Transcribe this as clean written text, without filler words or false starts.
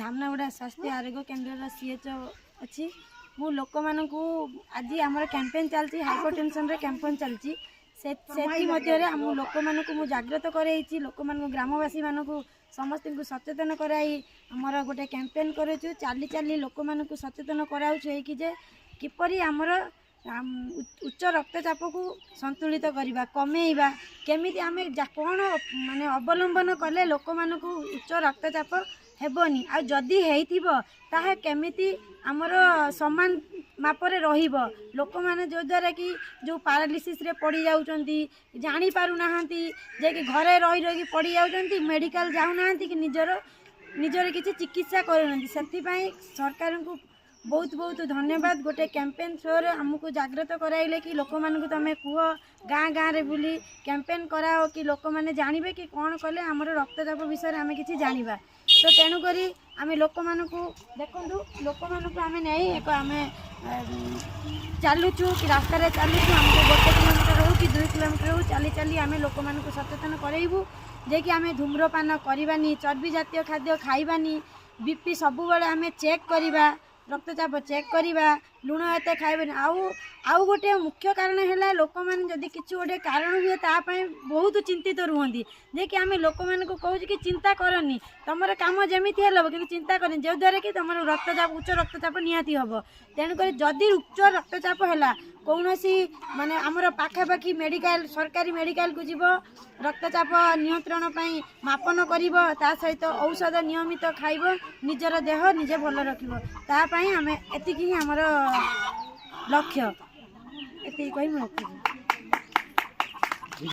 धामनागुड़ा स्वास्थ्य आरोग्य केन्द्र सीएचओ अच्छी मु लोक मानू आज आम कैंपेन चलती हाइपरटेंशन रे कैंपेन चलती से लोक मानू जागृत कराई लोक मान ग्रामवासी मानक समस्त को सचेतन कराई आमर गोटे कैंपेन करूँ चाली चाली लोक मानू सचेतन कराऊे किपरि आमर उच्च रक्तचाप को संतुलित करवा कमेवा केमी आम कौन माने अवलंबन कले लोक मानक उच्च रक्तचाप हेबनी आ जदि हेइथिबो ताहा केमिति आमर समान मापरे रहिबो लोक माने जो द्वारा कि जो पैरालिसिस रे पड़ी जाउचंती जानी पारु नाहंती जे कि घरे रही रही पड़ी जाउचंती मेडिकल जाउ नाहंती कि निजर किछि चिकित्सा करनंती सेति पई सरकार को बहुत बहुत धन्यवाद गोटे कैंपेन थ्रो आमको जागृत कराइले कि लोक मानक तमें कह गाँ गाँव रे बुली कैंपेन कराओ कि लोक मैंने जानवे कि कौन कले आमर रक्तचाप विषय आम कि जाना तो तेणुक आम लोक मानक देखूँ लोक मानक आम नहीं एक आम चलुचु कि रास्तार चलुचु आमको 1 किलोमीटर हो कि 2 किलोमीटर हो चली चली आम लोक मानक सचेतन करेबू जे कि आम धूम्रपान करवानी चर्बी जातीय खाद्य खाइबानी बीपी सबु बेले आम चेक करवा रक्तचाप चेक करवा लुण एत खाइबे आउ गोटे मुख्य कारण है लोक मैंने जदि किसी गोटे कारण हुए तापाई बहुत चिंतित रुहति जे कि आम लोक मान को कहूँ कि चिंता करनी तुम कम जमी है कि चिंता करनी जो द्वारा कि तुम रक्तचाप उच्च रक्तचाप निहाती हम तेणुक जदि उच्च रक्तचाप है कौन सी माने आमर पाखापाखि मेडिकल सरकारी मेडिकल को जीव रक्तचाप नियंत्रण पाई मापन कर सहित औषध नियमित खाइब निजर देह निजे भल रखिब आम एति आमर लक्ष्य एति कही रखुँ।